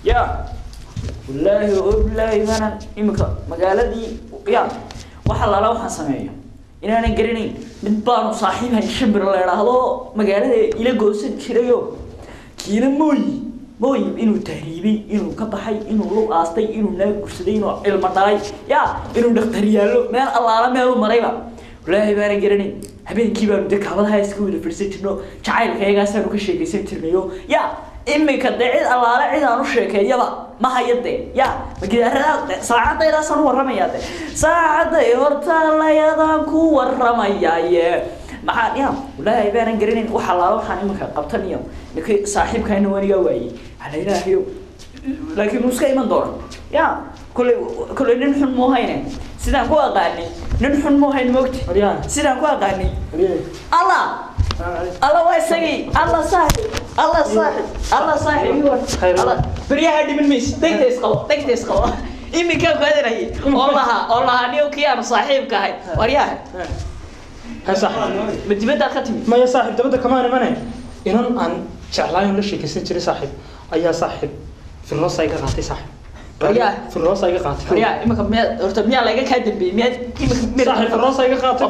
يا والله والله أنا إمك مقالدي يا وحلا لو حسنية إن أنا قريني بدبان صاحبها الشبر اللي راهو مقالدي إلى جوسد شريو كينا موي إنه تهريبي إنه كبحي إنه لو أستي إنه ناقصدي إنه المطاري يا إنه نختاريالو ما الله لا ما هو مريبا والله ما أنا قريني هبين كيبان دك هذا هاي سكول فرسيتنو شعير كيجا سانو كشيء سنترنيو يا إمي كدعيد الله لا عيد أنا الشيء يلا ما هيدي يا بقدر ساعة إلى سنة ورميات ساعة يورتا لا يدانكو ورميات ما يا ولا يبان قرينين وحلا وحنا إمك قبطني يوم لكن صاحب كان وني جواي على إلهي لكن مسكين من دور يا كل نحن مو هينه سيدان كوا قاني نحن مو هين موت سيدان كوا قاني الله واسقي الله صاحب الله بريها دي من ميس تكتس قوا إمي كم قادر هي والله نيو كيان صاحبك هاي وريها هاي صاحب بتبدأ ختمي ما يا صاحب تبدأ كمان منه إنهم عن شعلاين ولا شيء كسر جري صاحب أيها صاحب في النص أيها قاطي صاحب في الراس أيها قاطي يا إما كم مية لاقي كاتب بمية صاحب في الراس أيها قاطي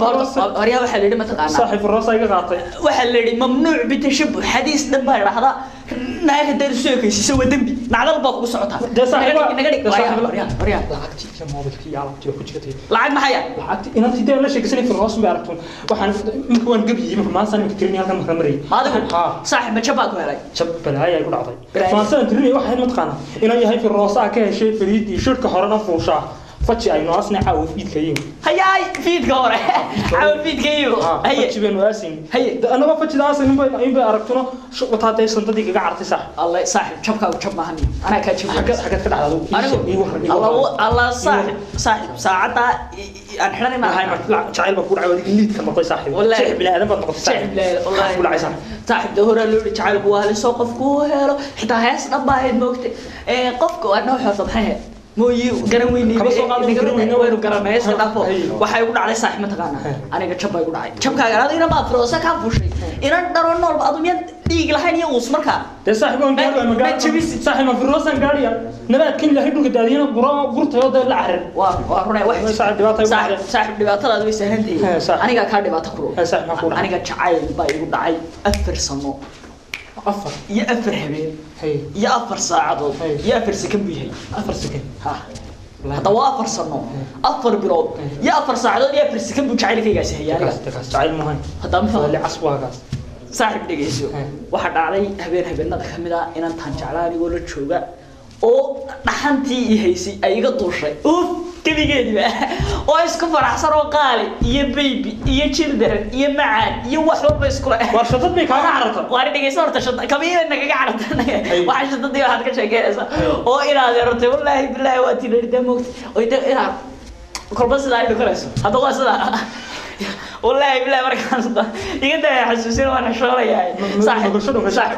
وريا واحد اللي ما تقانا صاحب في الراس أيها قاطي واحد اللي ممنوع بتشبه حديث دم هاي لحظة ناقد درسوك يسوي دمبي نعلل باق بسعتها ده صاحب وريا لعقتي كم هو بتكي على بتوع كذي لعق معايا لعقتي إن أنت تدري ولا شيء كسر في الراس ما يعرفون وحن مكون قبي ما صار مكترين هذا مخمري هذا صاحب ما شباك ولا شب بلاي يقول عطي ما صار تدري واحد ما تقانا إن هي في الراس كه شيء فريد شركة هرنا فوشة فتشي أي ناس نحاول فيد كيم هياي فيد قورة حاول فيد كيم هي فتشي بين واسين هي أنا ما فتشي ناس إن بعرفتنا شو وتعطي صندوق قاعد صح الله صاحب شبكة وشب مهني أنا كاتشوف حاجات كده على الله صاحب ساعتها أنحنا ما هاي ما شايل بقول عودي اللي كم طي صاحب والله بلا آدم بطل صاحب لا والله بقول عايز صاحب دهورة اللي شايل بوها لسوقف كوه حتى هاس نباه الموت قفك وأنا حاطط حياة موي قرويني وينو قرميس كدافو waxay ugu dhacday saaxiib ma taqaana aniga jab bay ugu dhacay jabkaaga adiga ma afroosa ka fushay inaan daro nool baad miyad dhiig lahayn iyo us marka de saaxiib aan gaar ma gaar saaxiib ma afroosan gaariya nabaad kin lahayd dhulka daadiyana gurtayo da la carar waa runay wax saaxiib dhibaatada way saahantay aniga ka dhibaato kuro aniga jacayl bay ugu dhacay 4 sano أفر يا أفر حبيب يا أفر ساعة يا أفر سكن بيهي 4 سكن ها هذا وافر صنو أفر برود يا أفر ساعة يا أفر سكن بوجعلك يا جاسي يا جاس عيل مهين هذا مثل اللي عصوا جاس صاحب دقيسو واحد علي هبين هذا خمدا إن أنت هنجعلني ولا تشوجا أو نحنتي هيسي أيقا طوشي أوف كبي جدي بقى واسكو فرح صار وقالي يا بيبي يا تشيلدرن يا معان يا واحد بس كله ورشتت بك أنا عرفت وأنا دقيس صورت شط كبير إنك عرفت واحد شطت دي واحد كل شيء كذا أو إلى ذرته والله بالله وقتي نريد موت ويدا إلى كل بس لا يدخلش هذا هو أصلا والله بالله مركان صدق يقدر يحسسين وانا شغله يعني صح صح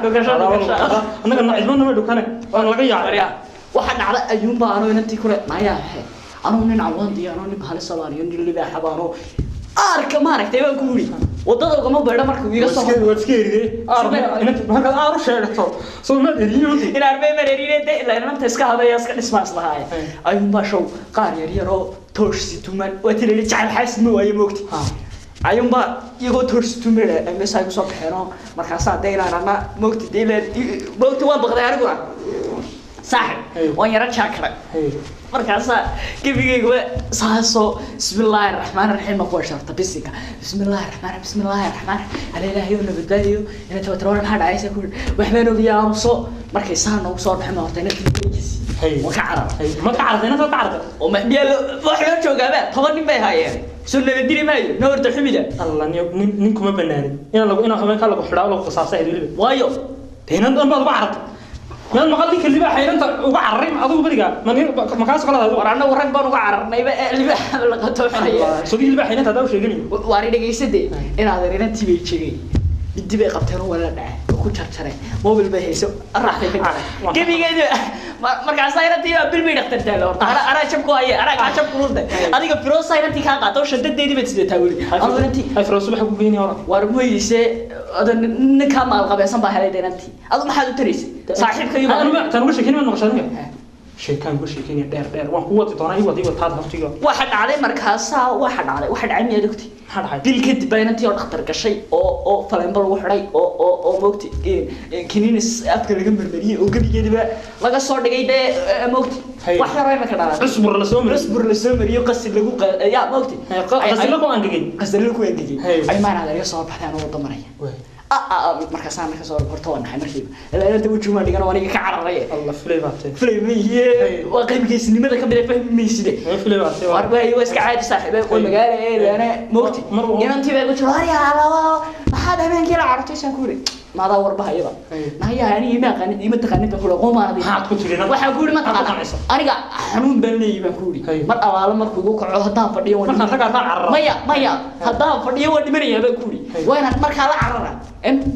أنا كنا عزمنا ما دكانه وأنا لقيا واحد على أيوم بانو ينتي كله ما ياهي أنا من عوان دي أنا نبغى الصلاة يندي اللي بحبانو أرك ما رك تبغى كوري وده لو كمان بدأ مركب ويقص وتسكيري أرك أنت ما كان أعرف شيء لطو سو ما دريني إن أربعة مريرين ده لأن أنا تسكى هذا يسكى اسمه أصلا هاي أيوم باشو قاري يرو تورسي تومن وتلي تعال حس مو أي وقت أيوم با يقول تورسي تومن أنا سايق صوب حيران مركزات دينا أنا وقت دينا وقت وان بقدر أقول صاحب وين يرد شاكرك مركزات كيف يقول صاحو بسم الله الرحمن الرحيم أقوى شرط بسيكا بسم الله الرحمن على إلهي ونبدأيه إن توترون محد عايز يقول وحمانه بيا مصو مركزان وصار محمد ورتينا كيس وكعرب ما تعرف أنا تعرف وما بيا وحنا شو قابل طبعا نبي هاي سنة بدري مايو نور تحميده الله نينكم بناني أنا كمان كلا بحرا ولا قصاصة هذول وايو هنا أنت ما بعرف ما المقالي كل بقى حين أنت وعرّم أضو بديك ما كاس خلاص ورانا ورق بان وعرّم نيبة اللي بقى لقطه حياة سودي اللي بقى حين أنت داوش يجني وارينا جيسدي إن هذا رينا تبي تشجي بدي بقى قبتنا ولا لا وكل شرطة موبل بهيسو راح تفهم كيف يجي مركز سايرة تيجي بالبيت اخترت له أنا شبكو هاي أنا كاشب كروز ده أنا كفروس سايرة تيجي كان قاتو شدة ديدي بتسدي تقولي أنا نتي هاي فروس بحب بيني ورا وارمو يسي هذا نكمل قبل سنبه هاي دينتي هذا ما حد تريس صاحبك يبقى انا تنو شكين من نقشانك sheekan ku sheekeynay dheer waan ku wadi doonaa wadi wadaad haftiga waxa dhacday markaas waxa dhacay miyad ogti dil kadib baynantii oo dhakhtar gashay oo faleemba lagu xiray oo moogti kininis afka laga marmariyay oo gabigeediba laga soo dhigay moogti wax yar ay markaa dhacay cusbur la soo mariyo qasil lagu yaa moogti qasil lagu angagay ay maana laga soo baxdaan oo damaraya markaas soo horto waxay markiiba ilaa inta uu juma dhigan waniga ka cararay Allah fleebaatay fleebiye waa qaybkiisnimada ka mid ah fahmaysidee fleebaatay waa iska caadi saaxiibay oo magaaleeyana moogti inantii bay ku jiro hariyaalo maxaad habeenkii la cartay san ku ri maada warbahayba naya ani ma qanid ima taqaanid kula qomaadii maxaad ku tirina waxa ku ri ma taqaan aniga xanuun balnay baan ku ri mar awaalo markuu ugu kaco hadaa fadhiyo markaan raga carara maya hadaa fadhiyo waa dhimanaya baan ku ri waana markaa la carara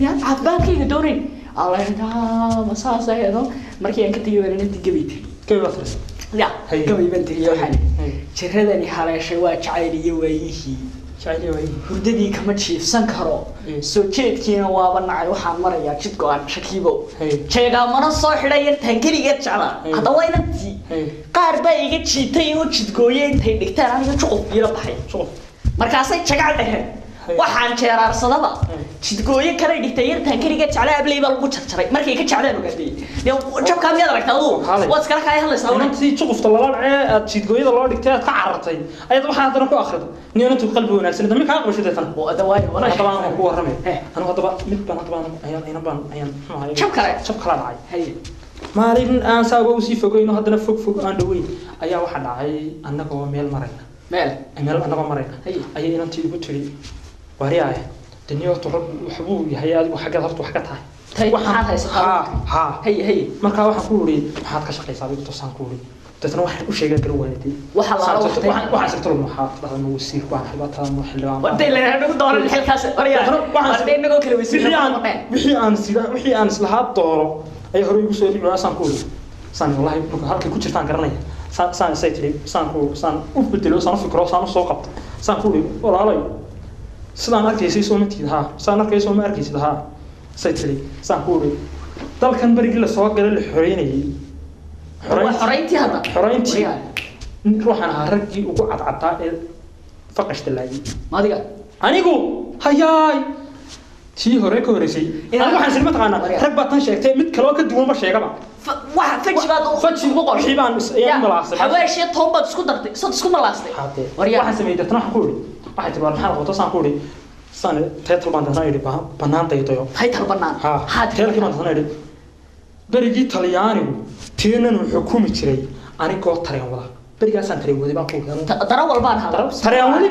يا عبالكي دورين الله يرضى مساس هذا مركي انك تجي وين انت جبيت كيف بترس لا جبي بنتي يا حني جردني حالشي waa jacayliyo waayihii hurdadii kama jiifsan karo soo jeedkiina waaba nacay waxaan marayaa jidko aan shakiibo jeega mana soo xidhay intaan kaliya jeclaa hada waa inantii qaar baa iga jiitay oo jidgooyay intay dhigtaan aniga juquf ila baxay markaasay jagaal dhahay waxaan jeeraarsadaba jidgooyo kale dhigtay yartaan kaliya jeclaa ablay baa lagu jarjaray markay ka jeclaan ogaadey jabka miyaad aragtaa uu waad iskala kaay hadlaysaa inantii juqufta lala dhacay aad jidgooyada loo dhigtay aad ka carartay ayad waxa hadana ku akhrido niyantu qalbi wanaagsan dama ka aqbashay tan oo adaway wala hadaba ku waramay anu hadaba mid baan ayaan jab kale dhacay maalin aan saago u sii fogeyno hadana fog aan dhaweyn ayaa waxa dhacay annagoo meel marayna annagoo marayna ayay inantii ugu tiri wariyaay daniyo torab wuxuu yahay adigu xagga horta wax ka tahay waxaan haysataa hay marka waxaan ku wuri maxaad ka shaqeysaa adigu toosaan ku wuri dadna waxaan u sheegaa garan waayay waxaan sabtay maxaad dhahdo wasiir waxaan xibaatada ma xilibaan waday la yiraahdo dooran xilkaas wariyaay waxaan inagu kala wixii aan islahaa dooro ay hore igu soo dhibay asaan ku wuri saan wallahi marka halkay ku jirtaan garanaya saan saytay saan u bedelo saan fikro saan soo qabto saan ku wuri walaalay sidaan arkaysay soo ma tiid saan arkaysay ma arkaysid saytay saan ku wuri dalkan barigi la soo galay la xoreynayay xoreyntii hada xoreyntii ruuxan ragii ugu cadcadtaa ee faqashta laayay maadiga anigu hayaay tii hore ka horeysay waxaan silma taqaana rag baa tan sheegtay mid kale oo ka duwan ma sheegaba waxa fajibaad oo fajibo qorxibaan ayaan malaasay haweeshii toobad isku dartay sad isku malaastay waxaan sameeyay dadna waxaan ku wuri waxay tiraa maxaa qoto saan ku wuri saan teetal baan dadna yiri banaan daydayo haytal banaan teelkii baan dadna yiri barigii Talyaanigu tiinan xukumi jiray anigoo tareen wada barigaasaan tareen wadi baan ku darawal baan hada tareen wadi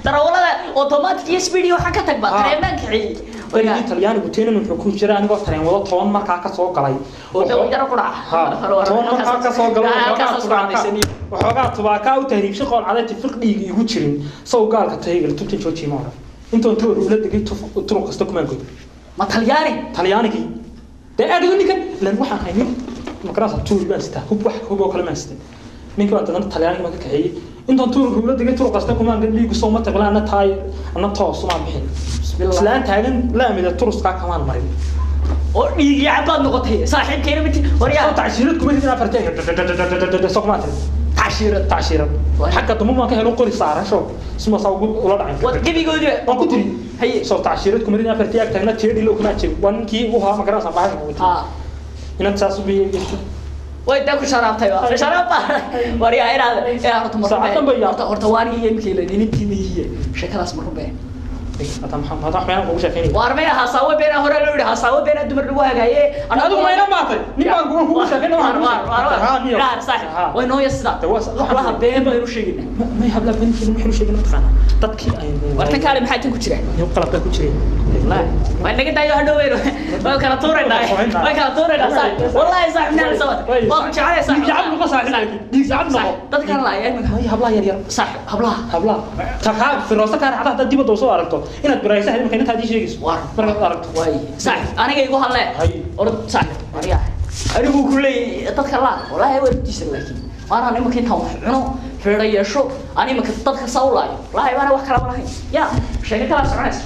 darawalada automatic speed waxa ka tagba tareenan kiciyay barigii Talyaanigu tiinan xukumi jiray anigoo tareen wada 10 markaa ka soo galay oo dawladda ku dhaca 10 markaa ka soo galay waxoogaa tubaaka u tahriib shaqo cadayti fiqdiga igu jirin soo gaalka taaygal tubtin jooji ma hore inta toor ula degay turuq kasta kuma goy ma Talyaanigi adigu ninkan lan waxaan haynin makarasa tuur baan sita hub kale ma sita ninka waa dadna Talyaaniga ma ka kaxeeyay inta tuur ula degay turuq kasta kuma liigu soo ma taqlaana taay ana toos ma bixin islaan taagan la amida turuska kamaan marin oo dhiig yaabad noqotay saaxiibkeena mid wariyaa taashiirad kuma hidina fartay soqmaat taashiirad xaqqa dumma ka helo qori saaran show isma soo ula dhacay wad gabigoodi oo ku tiri hay soo taashiirad kuma hidina fartay agtaagna teedhi loo kuma jiro wankii uu haa magarasa baahan ina taas u biyay way taa ku sharaabtay waa sharaabta wariyaa inaad horta waani iyo imkii la nintii mihiye shakadaas ma rubeen هذا محمد أقول شايفيني. وارميها حساوي بينا هورا لوري حساوي بينا دمر لواها جاي. أنا أقول ما ينامعتي. نيجي أقول شايفيني. لا صح. وين هو يصدق. والله بين ما يروح شيء. ما يهبل بنتي ما يروح شيء نتخانق. تبكي أيه. وارتكلم حياتك كتير. يقلب بك كتير. لا. وين نقدر يو هدو ويرو. ما كان طوري لا. ما كان طوري لا صح. والله صح من هذا سوت. ما كنت عارف صح. يجعل له صح. يجعل له. تذكر لا يعني. هاي هبلا يا صح هبلا. تخاف في راسك كان حتى تدي بتوصل عرفته. inaad baraysa hadii markaa inta hadii markaa aragto way sax aniga igu hadlay orod sax mariya anigu kulay dadka la wallahi way tiisan laakiin waana nimanka inta wax cuno feereeyasho ani marka dadka sawlaayo wallahi waana wax kala ma lahayn ya sheeko kala soconaysa